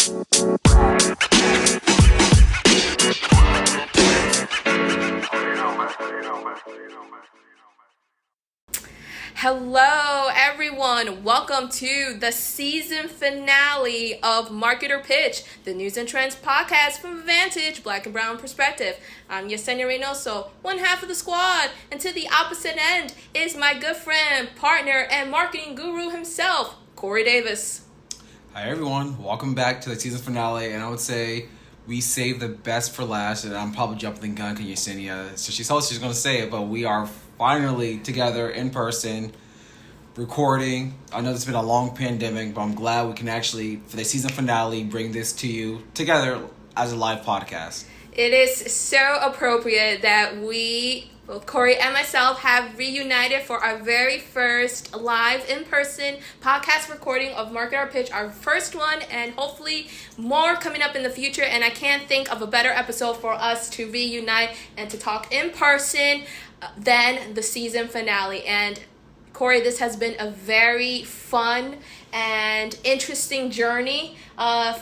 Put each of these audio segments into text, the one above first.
Hello, everyone. Welcome to the season finale of Marketer Pitch, the news and trends podcast from Vantage Black and Brown Perspective. I'm Yesenia Reynoso, one half of the squad, and to the opposite end is my good friend, partner, and marketing guru himself, Corey Davis. Hi, everyone. Welcome back to the season finale, and I would say we saved the best for last, and I'm probably jumping the gun because Yesenia, so she's going to say it, but we are finally together in person, recording. I know it's been a long pandemic, but I'm glad we can actually, for the season finale, bring this to you together as a live podcast. It is so appropriate that we, both Corey and myself, have reunited for our very first live in-person podcast recording of Marketer Pitch, our first one, and hopefully more coming up in the future. And I can't think of a better episode for us to reunite and to talk in person than the season finale. And Corey, this has been a very fun and interesting journey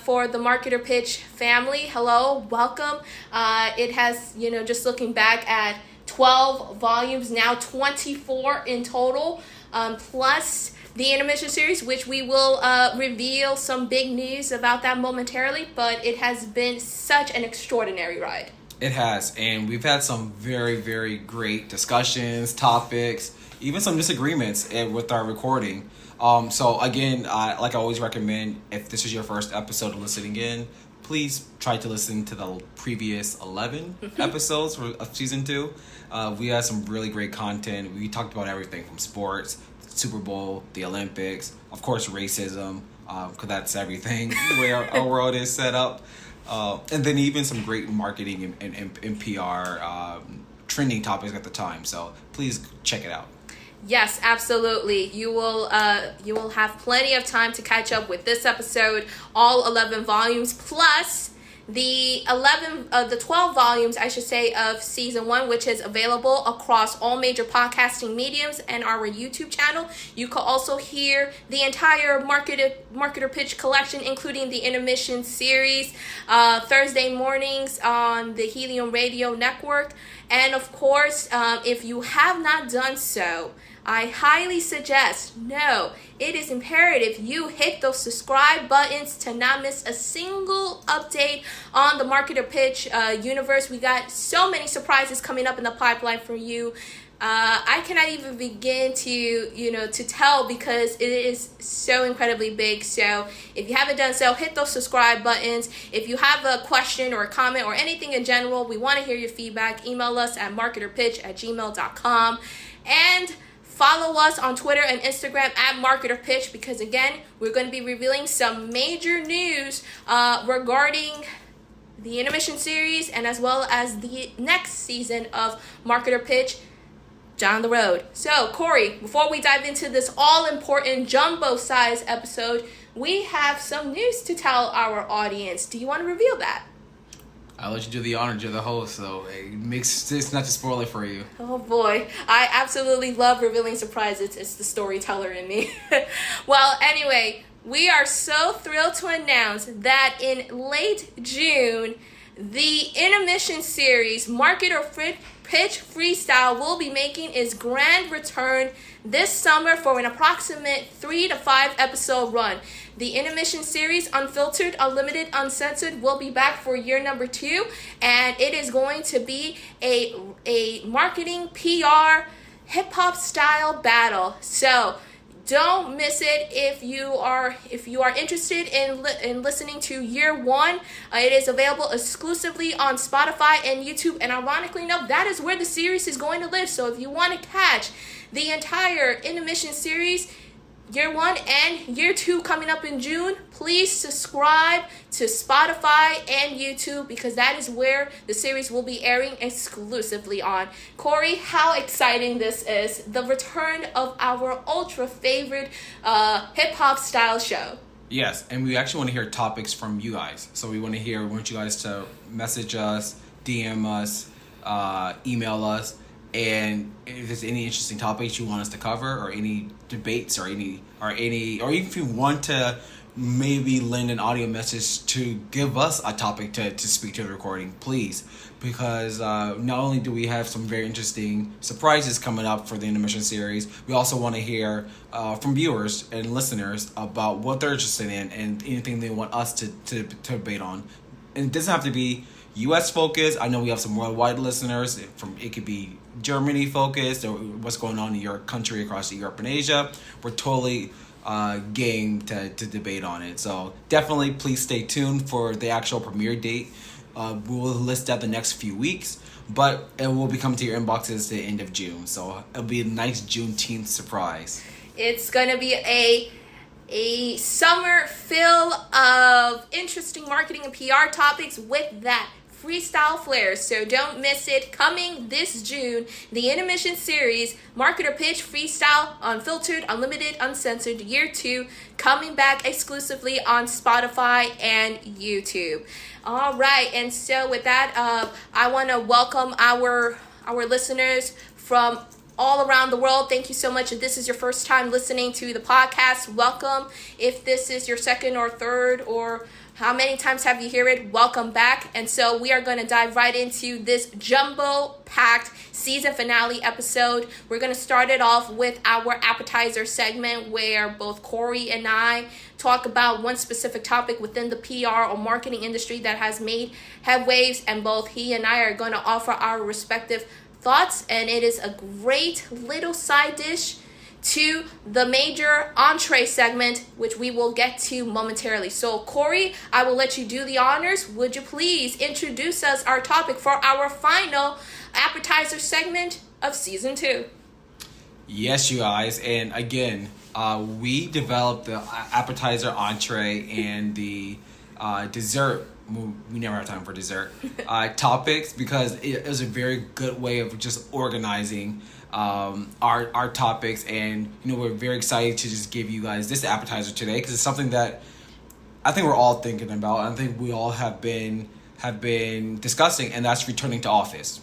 for the Marketer Pitch family. Hello, welcome. It has, just looking back at 12 volumes, now 24 in total, plus the intermission series, which we will reveal some big news about that momentarily, but it has been such an extraordinary ride. It has, and we've had some very, very great discussions, topics, even some disagreements with our recording. So again, like I always recommend, if this is your first episode listening in, please try to listen to the previous 11 episodes of season 2. We had some really great content. We talked about everything from sports, Super Bowl, the Olympics, of course racism, because that's everything, the way our world is set up. And then even some great marketing and PR trending topics at the time. So please check it out. Yes, absolutely. You will have plenty of time to catch up with this episode, all 11 volumes, plus the 12 volumes, I should say, of season 1, which is available across all major podcasting mediums and our YouTube channel. You can also hear the entire Marketer Pitch collection, including the intermission series, Thursday mornings on the Helium Radio Network. And of course, if you have not done so, I highly suggest, it is imperative you hit those subscribe buttons to not miss a single update on the Marketer Pitch universe. We got so many surprises coming up in the pipeline for you. I cannot even begin to tell because it is so incredibly big. So if you haven't done so, hit those subscribe buttons. If you have a question or a comment or anything in general, we want to hear your feedback. Email us at marketerpitch@gmail.com. And follow us on Twitter and Instagram at Marketer Pitch, because again, we're going to be revealing some major news regarding the intermission series and as well as the next season of Marketer Pitch down the road. So, Corey, before we dive into this all-important jumbo-size episode, we have some news to tell our audience. Do you want to reveal that? I'll let you do the honor. You're the host, so it's not to spoil it for you. Oh boy, I absolutely love revealing surprises. It's the storyteller in me. Well, anyway, we are so thrilled to announce that in late June, the intermission series Marketer Pitch Freestyle will be making its grand return this summer for an approximate 3 to 5 episode run. The intermission series, Unfiltered, Unlimited, Uncensored, will be back for year number 2, and it is going to be a marketing, PR, hip-hop style battle. So don't miss it if you are interested in listening to year 1. It is available exclusively on Spotify and YouTube, and ironically enough, that is where the series is going to live. So if you want to catch the entire intermission series, year 1 and year 2 coming up in June, please subscribe to Spotify and YouTube, because that is where the series will be airing exclusively on. Corey, how exciting this is. The return of our ultra favorite hip-hop style show. Yes, and we actually want to hear topics from you guys. So we want you guys to message us, DM us, email us, and if there's any interesting topics you want us to cover, or any debates, or even if you want to maybe lend an audio message to give us a topic to speak to the recording, please. Because not only do we have some very interesting surprises coming up for the intermission series, we also want to hear from viewers and listeners about what they're interested in and anything they want us to debate on. And it doesn't have to be U.S. focused. I know we have some worldwide listeners. It could be Germany focused or what's going on in your country across Europe and Asia. We're totally game to debate on it. So definitely please stay tuned for the actual premiere date. We will list out the next few weeks, but it will be coming to your inboxes at the end of June. So it'll be a nice Juneteenth surprise. It's going to be a summer full of interesting marketing and PR topics with that freestyle flair, so don't miss it. Coming this June, the intermission series, Marketer Pitch Freestyle, Unfiltered, Unlimited, Uncensored, Year 2, coming back exclusively on Spotify and YouTube. All right, and so with that, I want to welcome our listeners from all around the world. Thank you so much. If this is your first time listening to the podcast, welcome. If this is your second or third or how many times have you heard it? Welcome back. And so we are going to dive right into this jumbo-packed season finale episode. We're going to start it off with our appetizer segment where both Corey and I talk about one specific topic within the PR or marketing industry that has made headwaves, and both he and I are going to offer our respective thoughts, and it is a great little side dish to the major entree segment, which we will get to momentarily. So, Corey, I will let you do the honors. Would you please introduce us our topic for our final appetizer segment of season 2? Yes, you guys. And again, we developed the appetizer, entree, and the dessert. We never have time for dessert topics because it was a very good way of just organizing our topics, and we're very excited to just give you guys this appetizer today because it's something that I think we're all thinking about. I think we all have been discussing, and that's returning to office.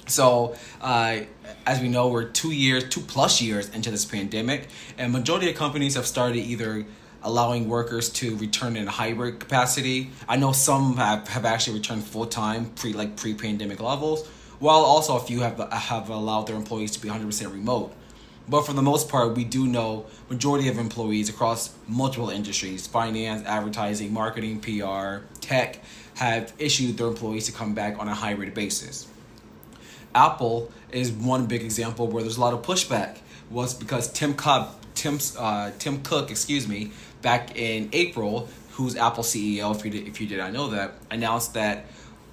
So as we know, we're 2+ years into this pandemic, and majority of companies have started either allowing workers to return in a hybrid capacity. I know some have actually returned full-time pre-pandemic levels, while also a few have allowed their employees to be 100% remote. But for the most part, we do know majority of employees across multiple industries, finance, advertising, marketing, PR, tech, have issued their employees to come back on a hybrid basis. Apple is one big example where there's a lot of pushback. Was because Tim Cook, back in April, who's Apple CEO, if you did not know that, announced that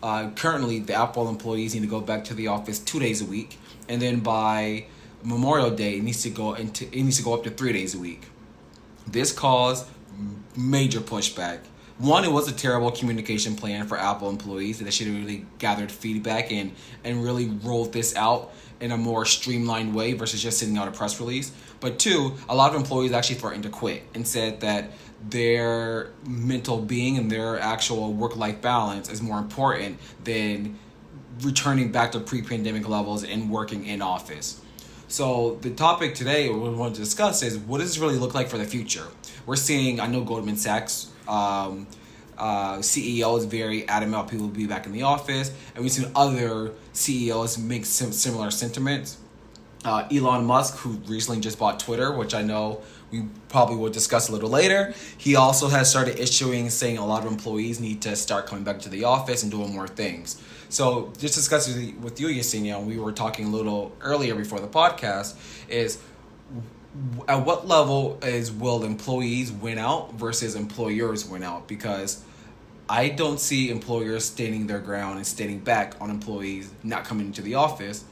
currently the Apple employees need to go back to the office 2 days a week, and then by Memorial Day it needs to go up to 3 days a week. This caused major pushback. One, it was a terrible communication plan for Apple employees. They should have really gathered feedback and really rolled this out in a more streamlined way versus just sending out a press release. But two, a lot of employees actually threatened to quit and said that their mental being and their actual work-life balance is more important than returning back to pre-pandemic levels and working in office. So the topic today we want to discuss is, what does this really look like for the future? We're seeing, I know Goldman Sachs CEO is very adamant about people will be back in the office, and we've seen other CEOs make similar sentiments. Elon Musk, who recently just bought Twitter, which I know we probably will discuss a little later, he also has started saying a lot of employees need to start coming back to the office and doing more things. So just discussing with you, Yesenia, and we were talking a little earlier before the podcast, is at what level will employees win out versus employers win out? Because I don't see employers standing their ground and standing back on employees not coming into the office.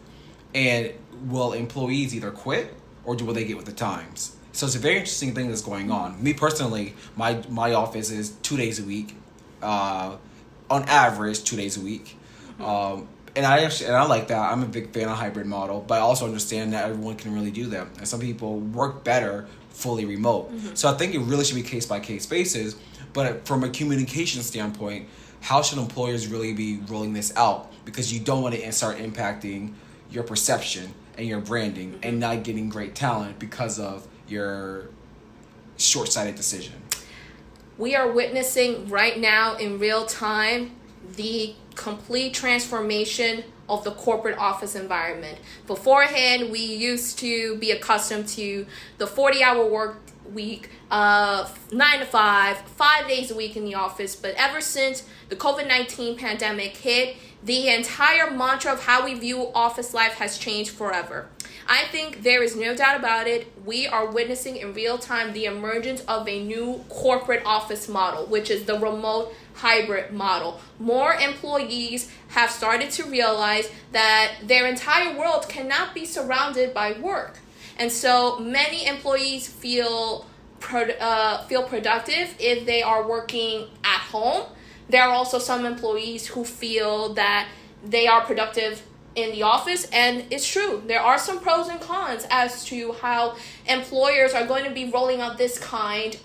And will employees either quit or will they get with the times? So it's a very interesting thing that's going on. Me personally, my office is 2 days a week, on average 2 days a week. And I like that. I'm a big fan of hybrid model, but I also understand that everyone can really do that. And some people work better fully remote. Mm-hmm. So I think it really should be case by case basis. But from a communication standpoint, how should employers really be rolling this out? Because you don't want to start impacting your perception and your branding and not getting great talent because of your short-sighted decision. we are witnessing right now in real time the complete transformation of the corporate office environment. Beforehand, we used to be accustomed to the 40-hour work week, 9 to 5 days a week in the office. But ever since the COVID-19 pandemic hit, the entire mantra of how we view office life has changed forever. I think there is no doubt about it. We are witnessing in real time the emergence of a new corporate office model, which is the remote hybrid model. More employees have started to realize that their entire world cannot be surrounded by work. And so many employees feel productive if they are working at home. There are also some employees who feel that they are productive in the office, and it's true. There are some pros and cons as to how employers are going to be rolling out this kind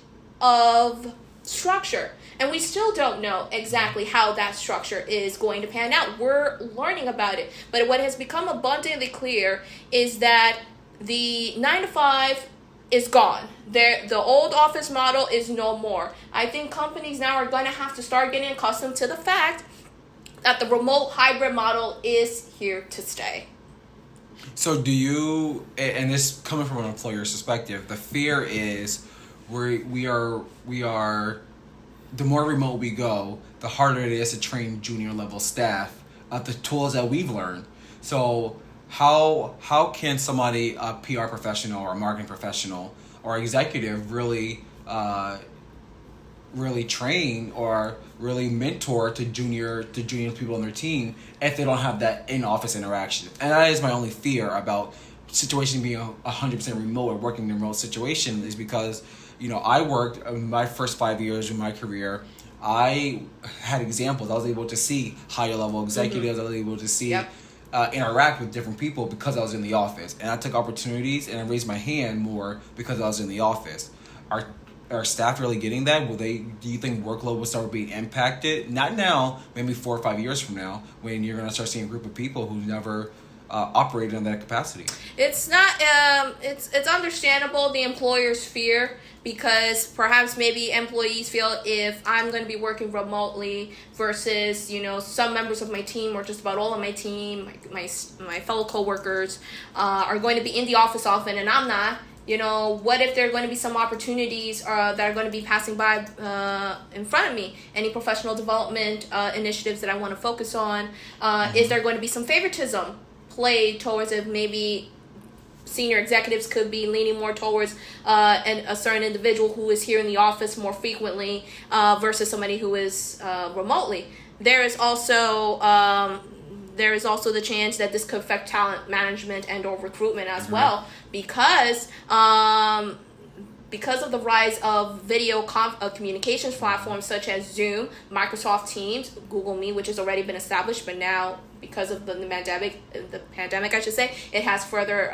of structure. And we still don't know exactly how that structure is going to pan out. We're learning about it. But what has become abundantly clear is that the 9 to 5 is gone. The old office model is no more. I think companies now are going to have to start getting accustomed to the fact that the remote hybrid model is here to stay. So do you, and this coming from an employer's perspective, the fear is we are the more remote we go, the harder it is to train junior level staff at the tools that we've learned. So how can somebody, a PR professional or a marketing professional or executive really train or really mentor to junior people on their team if they don't have that in-office interaction? And that is my only fear about situation being 100% remote or working in a remote situation, is because, I worked my first 5 years of my career. I had examples. I was able to see higher level executives. I was able to see interact with different people because I was in the office, and I took opportunities and I raised my hand more because I was in the office. Are staff really getting that? Do you think workload will start being impacted? Not now, maybe 4 or 5 years from now, when you're going to start seeing a group of people who never operated in that capacity. It's not. It's understandable, the employer's fear, because perhaps maybe employees feel, if I'm going to be working remotely versus some members of my team, or just about all of my team, my fellow coworkers are going to be in the office often, and I'm not. What if there are going to be some opportunities that are going to be passing by in front of me? Any professional development initiatives that I want to focus on? Is there going to be some favoritism played towards it? Maybe senior executives could be leaning more towards a certain individual who is here in the office more frequently versus somebody who is remotely. There is also the chance that this could affect talent management and or recruitment as well, because of the rise of video communications platforms such as Zoom, Microsoft Teams, Google Meet, which has already been established, but now because of the pandemic, I should say, it has further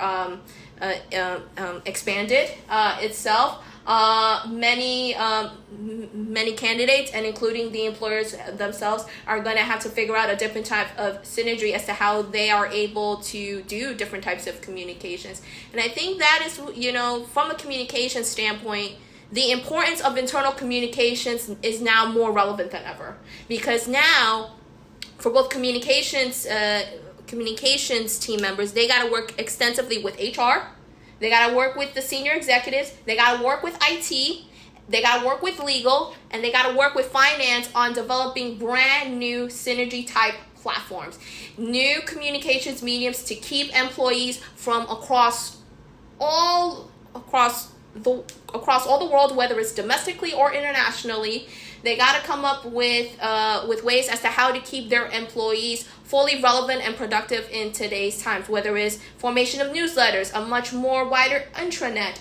expanded itself. Many candidates, and including the employers themselves, are going to have to figure out a different type of synergy as to how they are able to do different types of communications. And I think that is, from a communication standpoint, the importance of internal communications is now more relevant than ever, because now for both communications team members, they got to work extensively with HR. They got to work with the senior executives. They got to work with IT. They got to work with legal. And they got to work with finance on developing brand new synergy type platforms. New communications mediums to keep employees from across all the world, whether it's domestically or internationally. They got to come up with ways as to how to keep their employees fully relevant and productive in today's times, whether it's formation of newsletters, a much more wider intranet,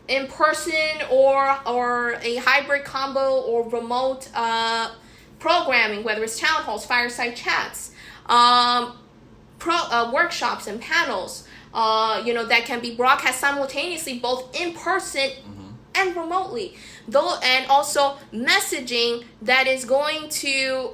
in person or a hybrid combo or remote programming, whether it's town halls, fireside chats, workshops and panels, that can be broadcast simultaneously both in person and remotely. though, and also messaging that is going to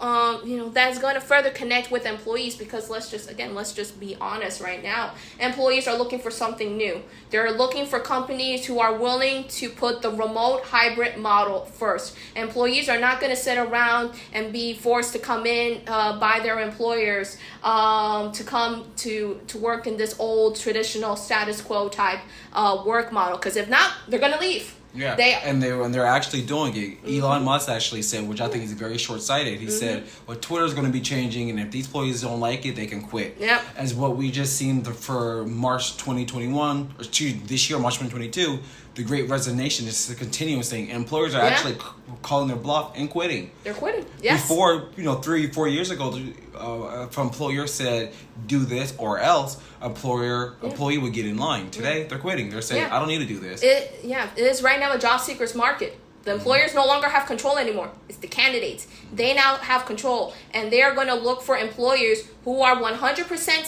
that's going to further connect with employees, because let's just be honest right now. Employees are looking for something new. They're looking for companies who are willing to put the remote hybrid model first. Employees are not going to sit around and be forced to come in by their employers to come to work in this old traditional status quo type work model, because if not, they're going to leave. Yeah, they're actually doing it. Elon Musk actually said, which I think is very short-sighted. He said, "Well, Twitter's going to be changing, and if these employees don't like it, they can quit." Yep. As what we just seen for March 2021, or this year, March 2022, the Great Resignation is a continuous thing. Employers are actually calling their bluff and quitting. They're quitting. Yes. Before, 3-4 years ago, if an employer said, "Do this or else," employee would get in line. Today, they're quitting. They're saying, "I don't need to do this." It is right now a job seeker's market. The employers no longer have control anymore. It's the candidates. They now have control, and they are going to look for employers who are 100%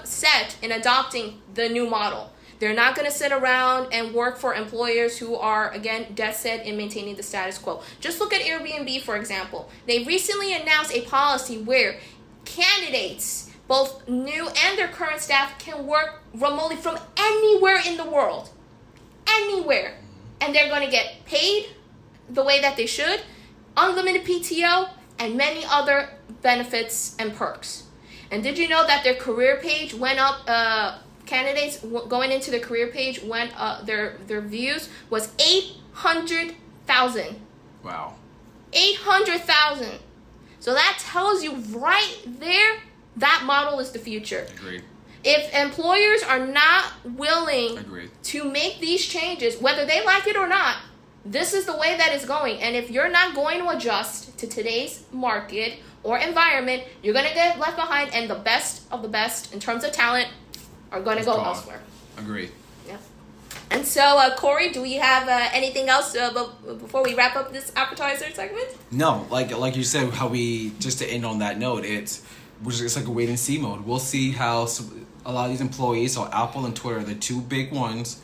set in adopting the new model. They're not going to sit around and work for employers who are, again, dead set in maintaining the status quo. Just look at Airbnb, for example. They recently announced a policy where candidates, both new and their current staff, can work remotely from anywhere in the world. Anywhere. And they're going to get paid the way that they should, unlimited PTO, and many other benefits and perks. And did you know that their career page went up, candidates going into the career page went their views was 800,000. Wow. 800,000. So that tells you right there that model is the future. Agreed. If employers are not willing to make these changes, whether they like it or not, this is the way that it's going. And if you're not going to adjust to today's market or environment, you're going to get left behind, and the best of the best in terms of talent are going to go elsewhere. Agreed. Yeah. And so, Corey, do we have anything else before we wrap up this appetizer segment? No, like you said, how we, just to end on that note, it's like a wait and see mode. We'll see how a lot of these employees, so Apple and Twitter, the two big ones.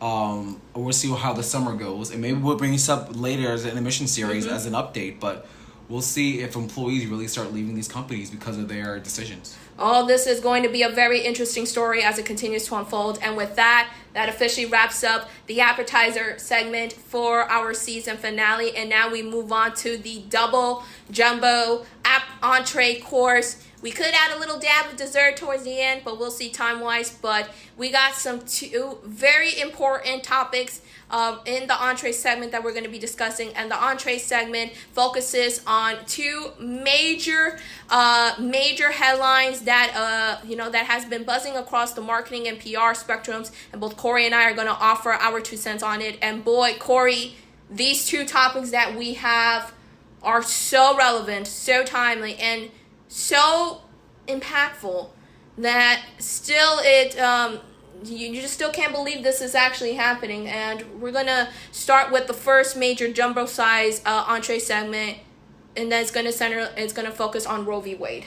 We'll see how the summer goes, and maybe we'll bring this up later as an emission series as an update. But we'll see if employees really start leaving these companies because of their decisions. Oh, this is going to be a very interesting story as it continues to unfold. And with that officially wraps up the appetizer segment for our season finale. And now we move on to the double jumbo entree course. We could add a little dab of dessert towards the end, but we'll see time-wise. But we got two very important topics in the entree segment that we're going to be discussing. And the entree segment focuses on two major headlines that that has been buzzing across the marketing and PR spectrums. And both Corey and I are going to offer our 2 cents on it. And boy, Corey, these two topics that we have are so relevant, so timely, and so impactful that still you just still can't believe this is actually happening. And we're gonna start with the first major jumbo size entree segment, and that's gonna focus on Roe v. Wade.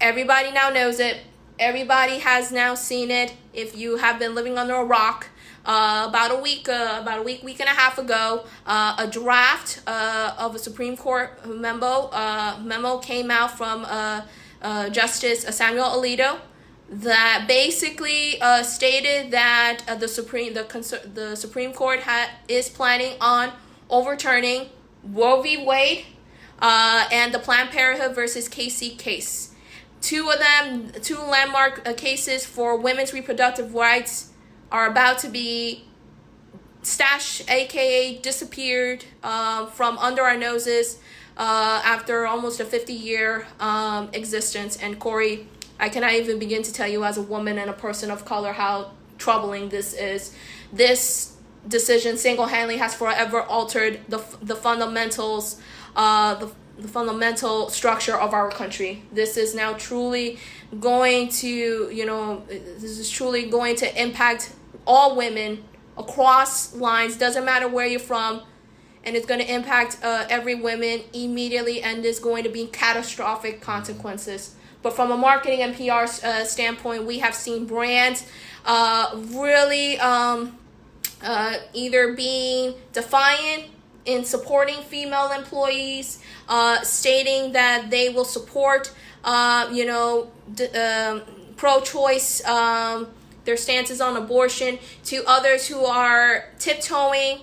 Everybody now knows it. Everybody has now seen it. If you have been living under a rock, about a week and a half ago, a draft of a Supreme Court memo came out from Justice Samuel Alito that basically stated that the Supreme Court is planning on overturning Roe v. Wade and the Planned Parenthood versus Casey case. Two landmark cases for women's reproductive rights are about to be stashed, aka disappeared from under our noses after almost a 50-year existence. And Corey, I cannot even begin to tell you as a woman and a person of color how troubling this is. This decision single-handedly has forever altered the fundamentals, the fundamental structure of our country. This is now truly going to, impact all women across lines, doesn't matter where you're from, and it's going to impact every woman immediately, and there's going to be catastrophic consequences. But from a marketing and PR standpoint, we have seen brands really either being defiant in supporting female employees, stating that they will support, pro-choice, their stances on abortion, to others who are tiptoeing,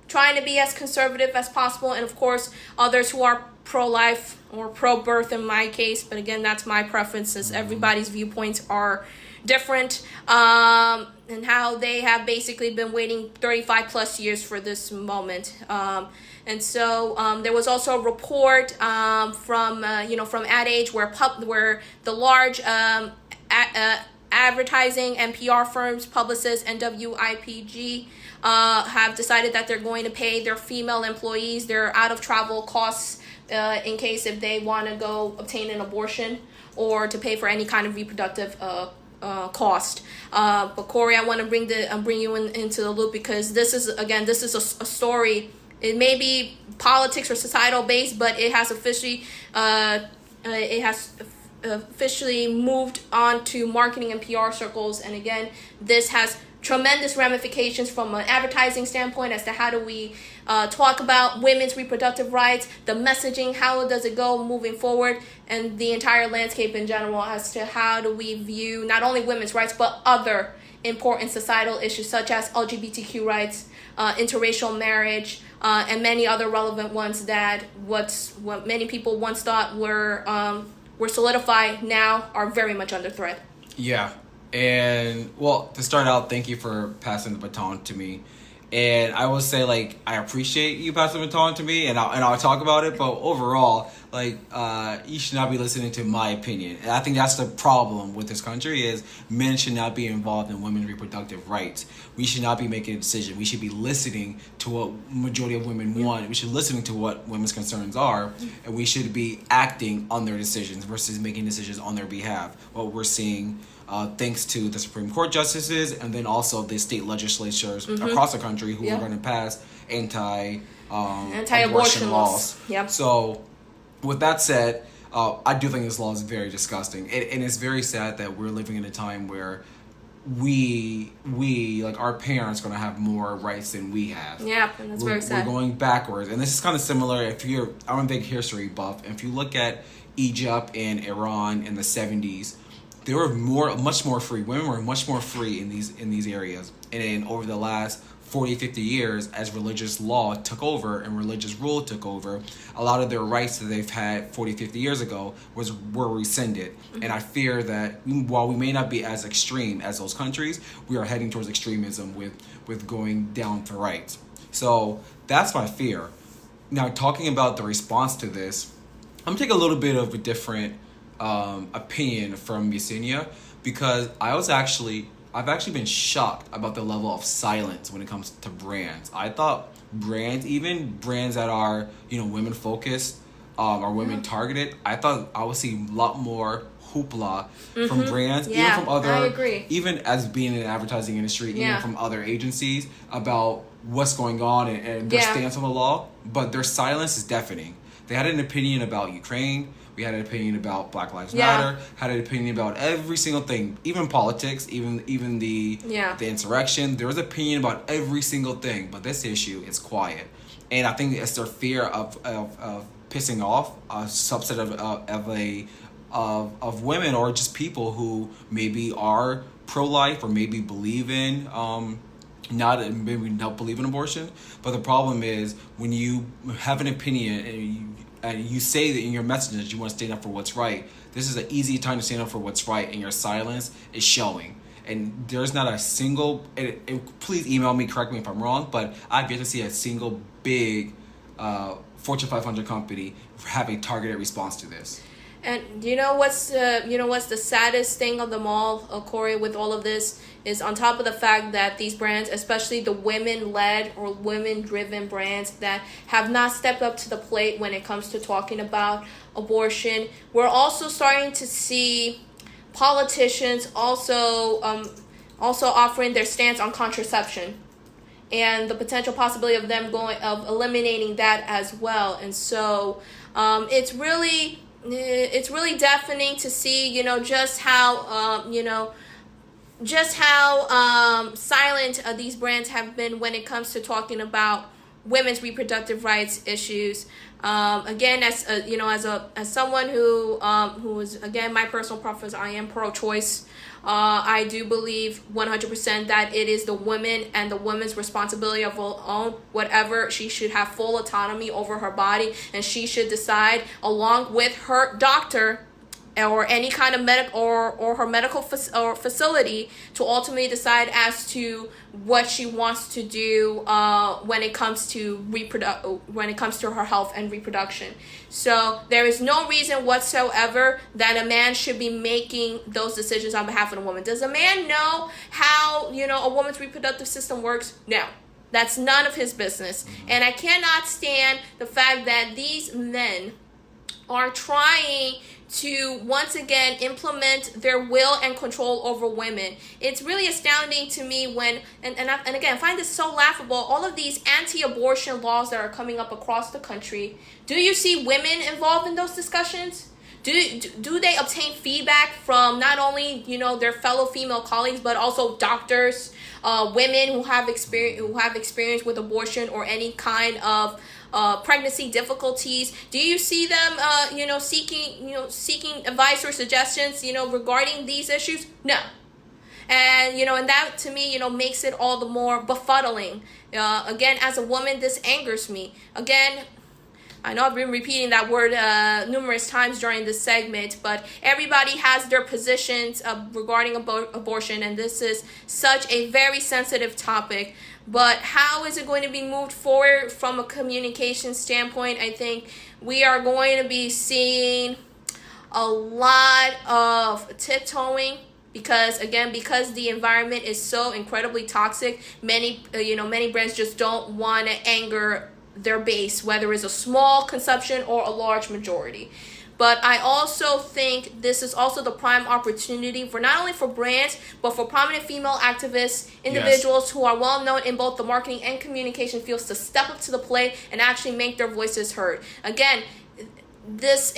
trying to be as conservative as possible, and of course others who are pro-life or pro-birth in my case, but again, that's my preferences. Everybody's viewpoints are different, and how they have basically been waiting 35 plus years for this moment. And so there was also a report from Ad Age where the large advertising and PR firms, publicists, and WIPG have decided that they're going to pay their female employees their out-of-travel costs in case if they want to go obtain an abortion or to pay for any kind of reproductive cost. But Corey, I want to bring you into the loop, because this is a story. It may be politics or societal based, but it has officially moved on to marketing and PR circles. And again, this has tremendous ramifications from an advertising standpoint as to how do we talk about women's reproductive rights, the messaging, how does it go moving forward, and the entire landscape in general as to how do we view not only women's rights but other important societal issues such as LGBTQ rights, interracial marriage, and many other relevant ones that what many people once thought were solidified now are very much under threat. Yeah. And, well, to start out, thank you for passing the baton to me. And I will say, like, I appreciate you passing the baton to me, and I'll talk about it. But overall, like, you should not be listening to my opinion. And I think that's the problem with this country is men should not be involved in women's reproductive rights. We should not be making a decision. We should be listening to what majority of women want. We should be listening to what women's concerns are, and we should be acting on their decisions versus making decisions on their behalf. What we're seeing, thanks to the Supreme Court justices and then also the state legislatures across the country who are going to pass anti-abortion laws. Yep. So, with that said, I do think this law is very disgusting, and it's very sad that we're living in a time where we like our parents are going to have more rights than we have. Yeah, and that's very sad. We're going backwards, and this is kind of similar. I'm a big history buff, and if you look at Egypt and Iran in the 70s. They were much more free. Women were much more free in these areas. And then over the last 40, 50 years, as religious law took over and religious rule took over, a lot of their rights that they've had 40, 50 years ago were rescinded. Mm-hmm. And I fear that while we may not be as extreme as those countries, we are heading towards extremism with going down for rights. So that's my fear. Now, talking about the response to this, I'm going to take a little bit of a different opinion from Yesenia, because I've actually been shocked about the level of silence when it comes to brands. I thought even brands that are women focused or women targeted, I thought I would see a lot more hoopla from brands, even from other, I agree. Even as being in the advertising industry, even from other agencies about what's going on and their stance on the law. But their silence is deafening. They had an opinion about Ukraine. We had an opinion about Black Lives Matter. Had an opinion about every single thing, even politics, even the insurrection. There was an opinion about every single thing, but this issue is quiet, and I think it's their fear of pissing off a subset of women or just people who maybe are pro-life or maybe believe in maybe not believe in abortion. But the problem is when you have an opinion and you say that in your message that you want to stand up for what's right, this is an easy time to stand up for what's right, and your silence is showing. And there's not a single, please email me, correct me if I'm wrong, but I've yet to see a single big Fortune 500 company have a targeted response to this. And what's the saddest thing of them all, Corey, with all of this, is on top of the fact that these brands, especially the women-led or women-driven brands that have not stepped up to the plate when it comes to talking about abortion, we're also starting to see politicians also offering their stance on contraception and the potential possibility of them eliminating that as well. And so it's really deafening to see, just how, just how silent these brands have been when it comes to talking about women's reproductive rights issues. Again, as as someone who is, again, my personal preference, I am pro-choice. I do believe 100% that it is the woman and the woman's responsibility of her own whatever. She should have full autonomy over her body, and she should decide along with her doctor or any kind of medical or her medical facility to ultimately decide as to what she wants to do when it comes to her health and reproduction. So there is no reason whatsoever that a man should be making those decisions on behalf of a woman. Does a man know how a woman's reproductive system works? No. That's none of his business. And I cannot stand the fact that these men are trying to once again implement their will and control over women. It's really astounding to me when, and again, I find this so laughable, all of these anti-abortion laws that are coming up across the country. Do you see women involved in those discussions? Do they obtain feedback from not only their fellow female colleagues, but also doctors, women who have experience with abortion or any kind of pregnancy difficulties? Do you see them seeking advice or suggestions regarding these issues? No. And and that to me makes it all the more befuddling. Again, as a woman, this angers me. Again, I know I've been repeating that word numerous times during this segment, but everybody has their positions regarding abortion, and this is such a very sensitive topic. But how is it going to be moved forward from a communication standpoint? I think we are going to be seeing a lot of tiptoeing because the environment is so incredibly toxic. Many brands just don't want to anger their base, whether it's a small consumption or a large majority. But I also think this is also the prime opportunity for not only for brands, but for prominent female activists, individuals who are well known in both the marketing and communication fields to step up to the plate and actually make their voices heard. Again, this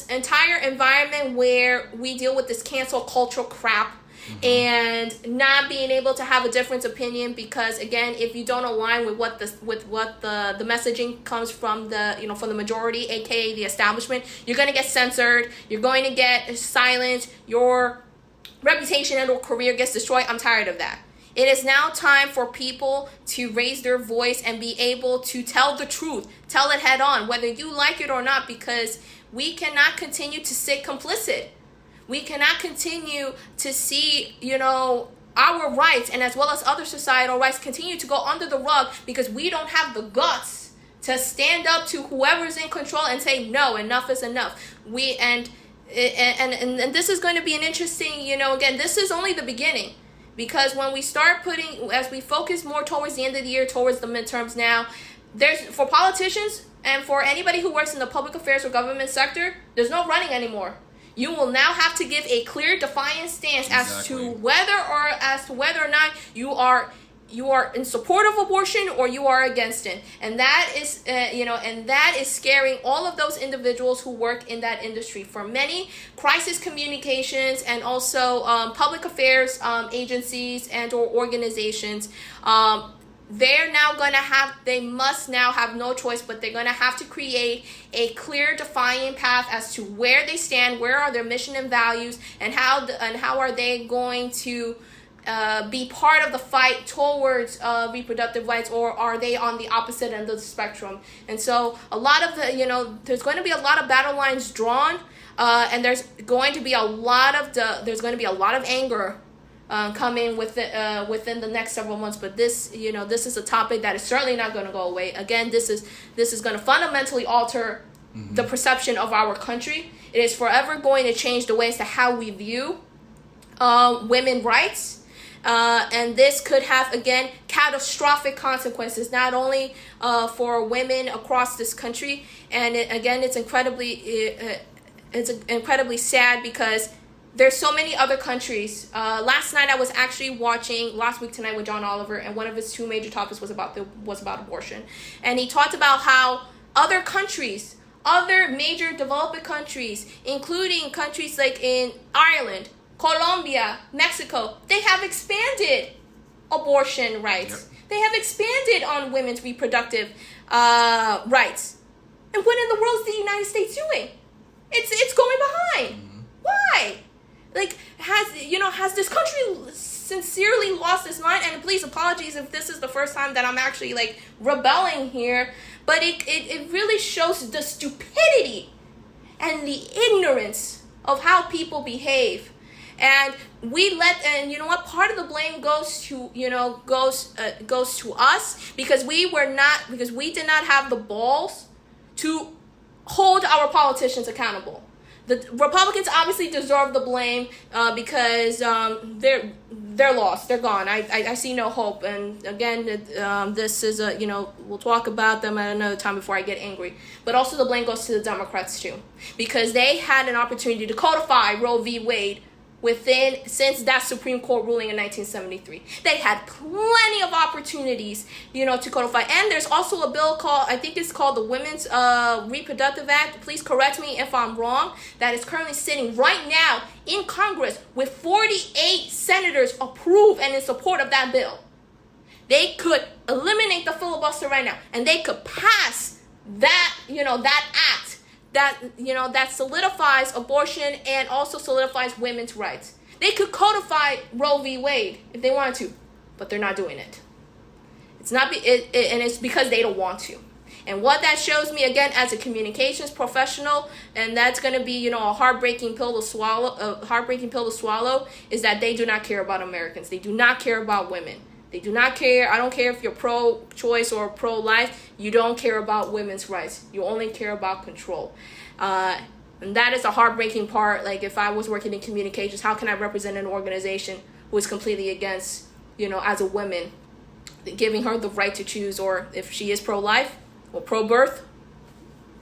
entire environment where we deal with this cancel cultural crap, and not being able to have a different opinion because, again, if you don't align with what the messaging comes from from the majority, aka the establishment, you're going to get censored, you're going to get silenced, your reputation and or career gets destroyed. I'm tired of that. It is now time for people to raise their voice and be able to tell the truth, tell it head on, whether you like it or not, because we cannot continue to sit complicit. We cannot continue to see, our rights and as well as other societal rights continue to go under the rug because we don't have the guts to stand up to whoever's in control and say, no, enough is enough. And this is going to be an interesting, again, this is only the beginning. Because when we start as we focus more towards the end of the year, towards the midterms now, for politicians and for anybody who works in the public affairs or government sector, there's no running anymore. You will now have to give a clear, defiant stance as to whether or not you are in support of abortion or you are against it, and that is that is scaring all of those individuals who work in that industry. For many crisis communications and also public affairs agencies and or organizations, they must now have no choice, but they're going to have to create a clear, defining path as to where they stand, where are their mission and values, and how are they going to be part of the fight towards reproductive rights, or are they on the opposite end of the spectrum? And so a lot of there's going to be a lot of battle lines drawn, and there's going to be a lot of anger coming within the next several months. But this is a topic that is certainly not going to go away. Again, this is going to fundamentally alter the perception of our country. It is forever going to change the ways to how we view women's rights. And this could have, again, catastrophic consequences, not only for women across this country. And it's incredibly sad because there's so many other countries. Last night I was actually watching Last Week Tonight with John Oliver, and one of his two major topics was about abortion. And he talked about how other major developing countries, including countries like in Ireland, Colombia, Mexico, they have expanded abortion rights. Yep. They have expanded on women's reproductive rights. And what in the world is the United States doing? It's going behind. Mm-hmm. Why? Like, has this country sincerely lost its mind? And please, apologies if this is the first time that I'm actually like rebelling here, but it really shows the stupidity and the ignorance of how people behave. And and you know what? Part of the blame goes to goes to us because we did not have the balls to hold our politicians accountable. The Republicans obviously deserve the blame because they're lost. They're gone. I see no hope. And again, this is we'll talk about them at another time before I get angry. But also the blame goes to the Democrats too, because they had an opportunity to codify Roe v. Wade since that Supreme Court ruling in 1973. They had plenty of opportunities, to codify. And there's also a bill I think it's called the Women's Reproductive Act. Please correct me if I'm wrong. That is currently sitting right now in Congress with 48 senators approved and in support of that bill. They could eliminate the filibuster right now, and they could pass that, that act that solidifies abortion and also solidifies women's rights. They could codify Roe v. Wade if they wanted to, but they're not doing it. And it's because they don't want to. And what that shows me, again, as a communications professional, and that's going to be, a heartbreaking pill to swallow, is that they do not care about Americans. They do not care about women. They do not care. I don't care if you're pro-choice or pro-life. You don't care about women's rights. You only care about control. And that is a heartbreaking part. Like, if I was working in communications, how can I represent an organization who is completely against, as a woman, giving her the right to choose, or if she is pro-life or pro-birth,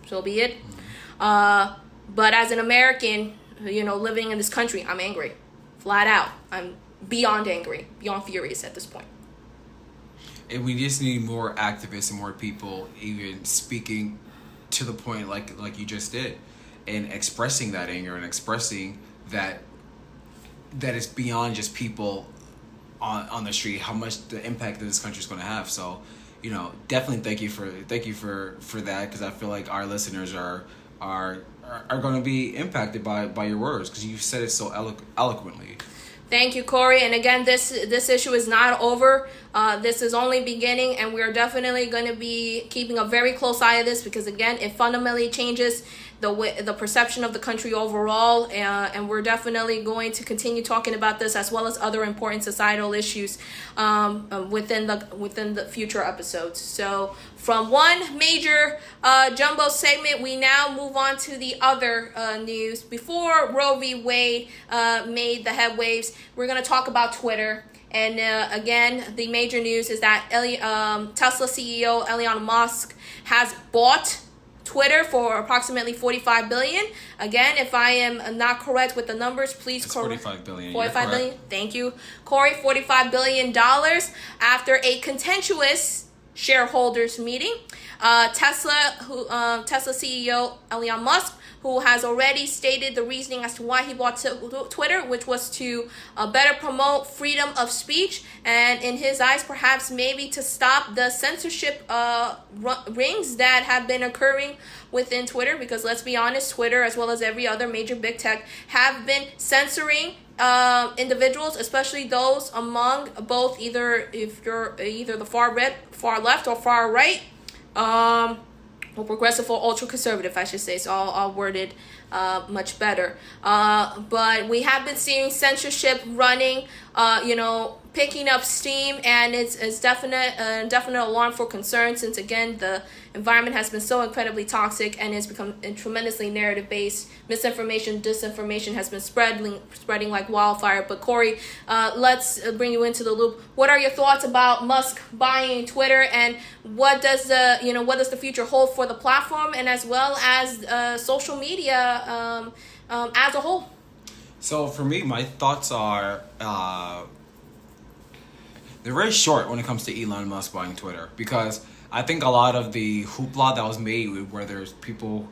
so be it. But as an American, living in this country, I'm angry. Flat out. I'm beyond angry, beyond furious at this point. And we just need more activists and more people even speaking to the point like you just did, and expressing that anger and expressing that is beyond just people on the street, how much the impact that this country is going to have. So, definitely thank you for that, because I feel like our listeners are going to be impacted by your words, because you said it so eloquently. Thank you, Corey. And again, this issue is not over. This is only beginning, and we're definitely going to be keeping a very close eye on this, because again, it fundamentally changes the perception of the country overall, and we're definitely going to continue talking about this as well as other important societal issues within the future episodes. So from one major jumbo segment, we now move on to the other news. Before Roe v. Wade made the headwaves, we're going to talk about Twitter. And again, the major news is that Tesla CEO Elon Musk has bought Twitter for approximately $45 billion. Again, if I am not correct with the numbers, please correct. $45 billion. $45 billion. Thank you, Corey. $45 billion after a contentious shareholders meeting. Tesla CEO Elon Musk, who has already stated the reasoning as to why he bought Twitter, which was to better promote freedom of speech, and in his eyes, perhaps maybe to stop the censorship rings that have been occurring within Twitter, because let's be honest, Twitter, as well as every other major big tech, have been censoring individuals, especially those among both either the far left or far right, or progressive or ultra conservative, I should say. So I'll word it much better. But we have been seeing censorship running, picking up steam, and it's definite alarm for concern, since again the environment has been so incredibly toxic and has become tremendously narrative based. Misinformation, disinformation has been spreading like wildfire. But Corey, let's bring you into the loop. What are your thoughts about Musk buying Twitter, and what does the future hold for the platform, and as well as social media as a whole? So for me, my thoughts are they're very short when it comes to Elon Musk buying Twitter, because I think a lot of the hoopla that was made, where there's people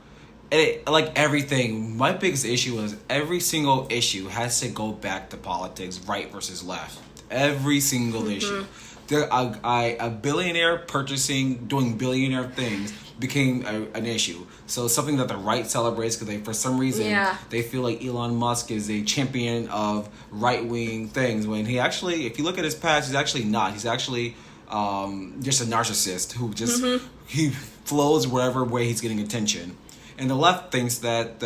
like everything, my biggest issue is every single issue has to go back to politics, right versus left. Every single issue. A billionaire doing billionaire things became an issue. So something that the right celebrates because for some reason they feel like Elon Musk is a champion of right-wing things when he actually, if you look at his past, he's actually not. He's actually just a narcissist who just he flows wherever way he's getting attention. And the left thinks that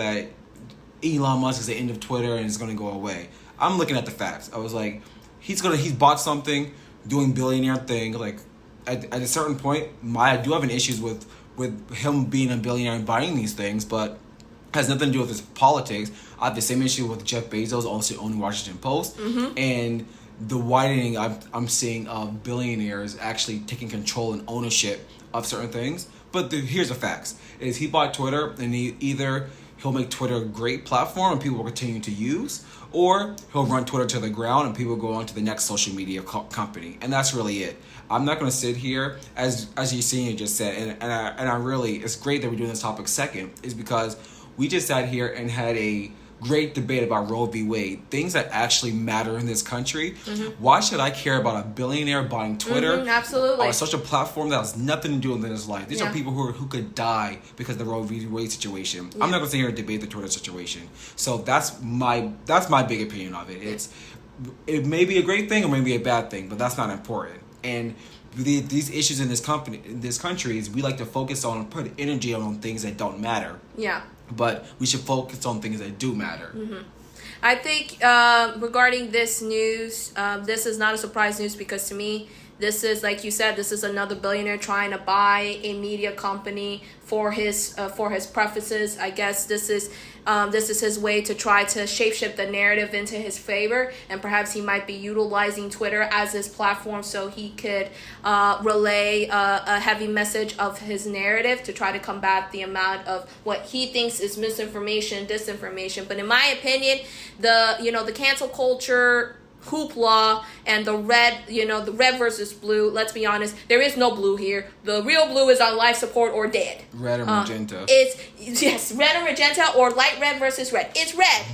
Elon Musk is the end of Twitter and it's going to go away. I'm looking at the facts. I was like, he's bought something, doing billionaire thing. Like at a certain point, I do have an issues with him being a billionaire and buying these things, but has nothing to do with his politics. I have the same issue with Jeff Bezos also owning Washington Post and the widening I'm seeing of billionaires actually taking control and ownership of certain things. But here's the facts: is he bought Twitter, and he'll make Twitter a great platform and people will continue to use, or he'll run Twitter to the ground and people go on to the next social media company, and that's really it. I'm not going to sit here as you seen, you just said, and I really, it's great that we're doing this topic second, is because we just sat here and had a great debate about Roe v. Wade, things that actually matter in this country. Why should I care about a billionaire buying Twitter? Absolutely. Or such a platform that has nothing to do with his life? These are people who could die because of the Roe v. Wade situation. I'm not going to sit here and debate the Twitter situation. So that's my big opinion of it. It may be a great thing or maybe a bad thing, but that's not important. And these issues in this country is we like to focus on, put energy on things that don't matter. Yeah. But we should focus on things that do matter. I think regarding this news, this is not a surprise news because to me, this is, like you said, this is another billionaire trying to buy a media company for his preferences. I guess this is his way to try to shapeshift the narrative into his favor, and perhaps he might be utilizing Twitter as his platform so he could relay a heavy message of his narrative to try to combat the amount of what he thinks is misinformation, disinformation. But in my opinion, the cancel culture hoopla and the red versus blue, let's be honest, there is no blue here. The real blue is on life support or dead. Red or magenta. It's red or magenta or light red versus red. It's red.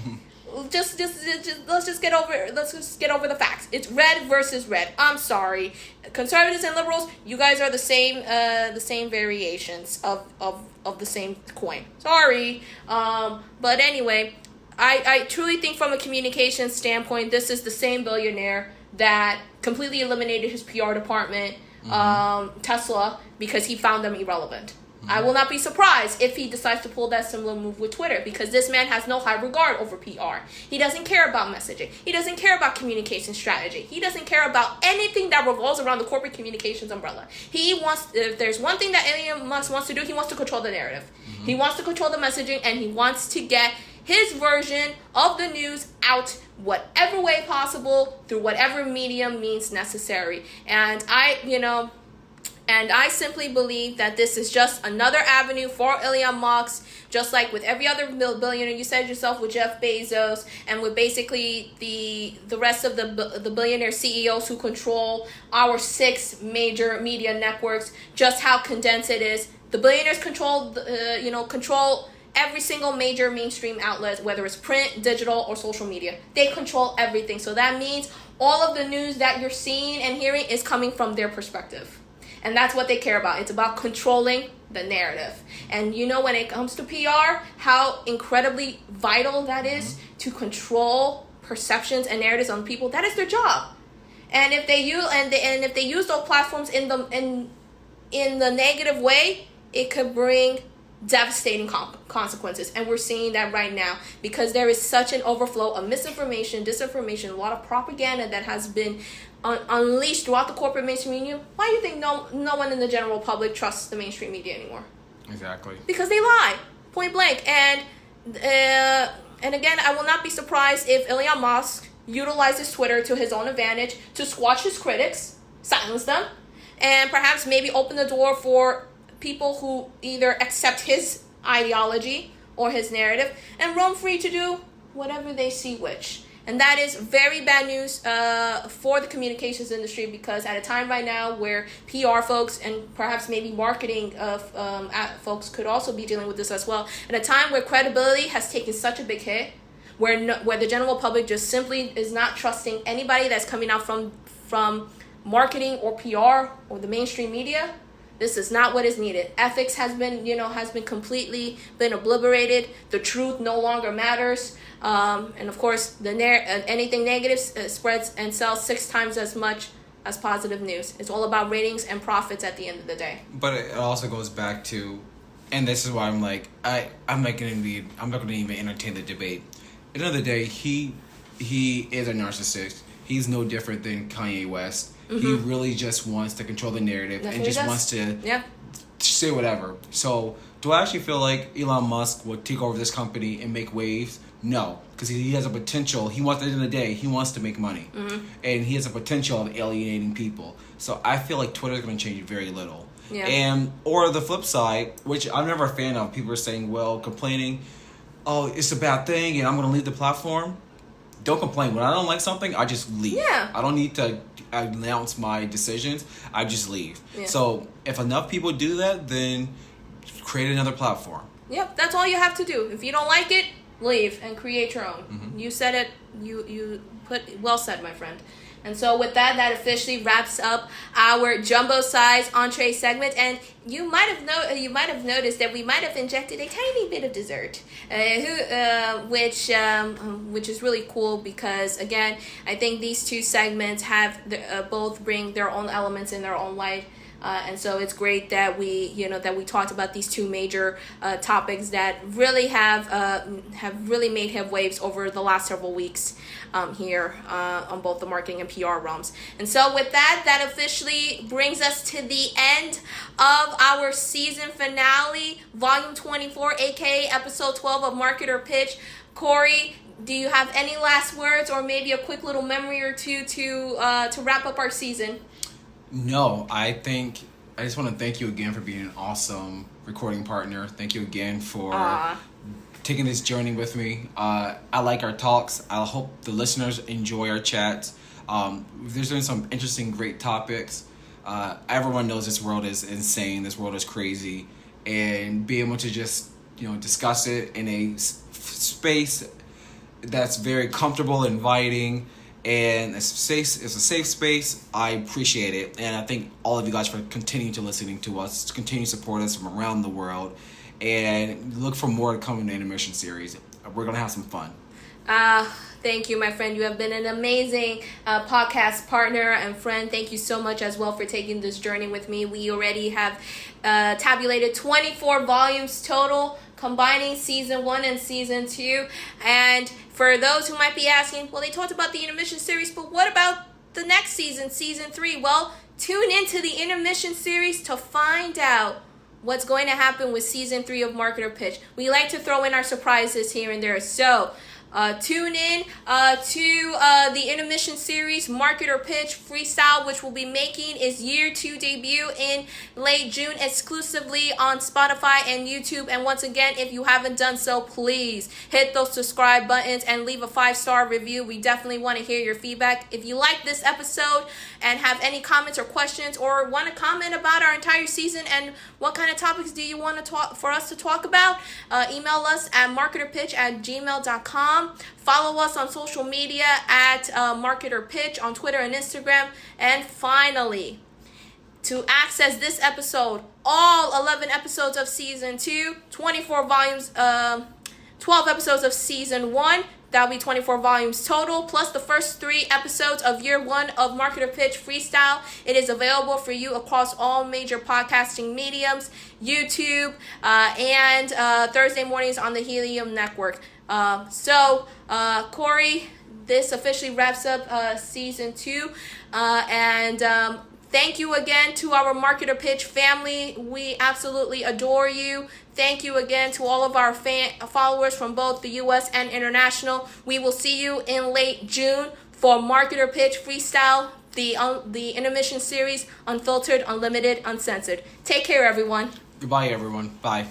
just let's just get over the facts. It's red versus red. I'm sorry, conservatives and liberals, you guys are the same variations of the same coin. Sorry, but anyway, I truly think from a communication standpoint, this is the same billionaire that completely eliminated his PR department, Tesla, because he found them irrelevant. I will not be surprised if he decides to pull that similar move with Twitter, because this man has no high regard over PR. He doesn't care about messaging. He doesn't care about communication strategy. He doesn't care about anything that revolves around the corporate communications umbrella. If there's one thing that Elon Musk wants to do, he wants to control the narrative. He wants to control the messaging, and he wants to get his version of the news out whatever way possible through whatever medium means necessary. And I simply believe that this is just another avenue for Elon Musk, just like with every other billionaire. You said yourself, with Jeff Bezos and with basically the rest of the billionaire CEOs who control our 6 major media networks, just how condensed it is. The billionaires control every single major mainstream outlet, whether it's print, digital, or social media. They control everything. So that means all of the news that you're seeing and hearing is coming from their perspective. And that's what they care about. It's about controlling the narrative. And when it comes to PR, how incredibly vital that is to control perceptions and narratives on people. That is their job. And if they use those platforms in the negative way, it could bring devastating consequences, and we're seeing that right now because there is such an overflow of misinformation, disinformation, a lot of propaganda that has been unleashed throughout the corporate mainstream media. Why do you think no one in the general public trusts the mainstream media anymore? Exactly. Because they lie, point blank. And again, I will not be surprised if Elon Musk utilizes Twitter to his own advantage to squash his critics, silence them, and perhaps maybe open the door for people who either accept his ideology or his narrative and roam free to do whatever they see which. And that is very bad news for the communications industry, because at a time right now where PR folks and perhaps maybe marketing folks could also be dealing with this as well, at a time where credibility has taken such a big hit, where the general public just simply is not trusting anybody that's coming out from marketing or PR or the mainstream media. This is not what is needed. Ethics has been completely obliterated. The truth no longer matters. And of course, anything negative spreads and sells 6 times as much as positive news. It's all about ratings and profits at the end of the day. But it also goes back to, and this is why I'm like, I'm not going to even entertain the debate. At the end of the day, he is a narcissist. He's no different than Kanye West. Mm-hmm. He really just wants to control the narrative and just wants to say whatever. So, do I actually feel like Elon Musk would take over this company and make waves? No, because he has a potential. At the end of the day, he wants to make money. Mm-hmm. And he has a potential of alienating people. So, I feel like Twitter is going to change very little. Yeah. Or the flip side, which I'm never a fan of, people are saying, complaining, oh, it's a bad thing and I'm going to leave the platform. Don't complain. When I don't like something, I just leave. Yeah. I don't need to announce my decisions. I just leave. Yeah. So if enough people do that, then create another platform. Yep, that's all you have to do. If you don't like it, leave and create your own. Mm-hmm. You said it. You put well said, my friend. And so with that officially wraps up our jumbo size entree segment. And you might have noticed that we might have injected a tiny bit of dessert, which is really cool, because again, I think these two segments have both bring their own elements in their own light. And so it's great that we talked about these two major topics that really have really made headwaves over the last several weeks here on both the marketing and PR realms. And so with that officially brings us to the end of our season finale, volume 24, aka episode 12 of Marketer Pitch. Corey, do you have any last words or maybe a quick little memory or two to wrap up our season? No, I just want to thank you again for being an awesome recording partner. Thank you again for taking this journey with me. I like our talks. I hope the listeners enjoy our chats. There's been some interesting, great topics. Everyone knows this world is insane. This world is crazy. And being able to just, discuss it in a space that's very comfortable, inviting, and it's a safe space. I appreciate it, and I thank all of you guys for continuing to listening to us, continue to support us from around the world, and look for more to come in the intermission series. We're gonna have some fun. Thank you, my friend. You have been an amazing podcast partner and friend. Thank you so much as well for taking this journey with me. We already have tabulated 24 volumes total, combining season 1 and season 2. And for those who might be asking, well, they talked about the intermission series, but what about the next season, season 3? Well, tune into the intermission series to find out what's going to happen with season 3 of Marketer Pitch. We like to throw in our surprises here and there. So tune in to the intermission series, Marketer Pitch Freestyle, which we'll be making its year 2 debut in late June, exclusively on Spotify and YouTube. And once again, if you haven't done so, please hit those subscribe buttons and leave a 5-star review. We definitely want to hear your feedback. If you like this episode and have any comments or questions, or want to comment about our entire season and what kind of topics do you want to talk for us to talk about, email us at marketerpitch@gmail.com. Follow us on social media at Marketer Pitch on Twitter and Instagram. And finally, to access this episode, all 11 episodes of season 2, 24 volumes, 12 episodes of season 1, that'll be 24 volumes total, plus the first 3 episodes of year 1 of Marketer Pitch Freestyle. It is available for you across all major podcasting mediums, YouTube, and Thursday mornings on the Helium Network. Corey, this officially wraps up season 2, and thank you again to our Marketer Pitch family. We absolutely adore you. Thank you again to all of our followers from both the U.S. and international. We will see you in late June for Marketer Pitch Freestyle, the intermission series, unfiltered, unlimited, uncensored. Take care, everyone. Goodbye, everyone. Bye.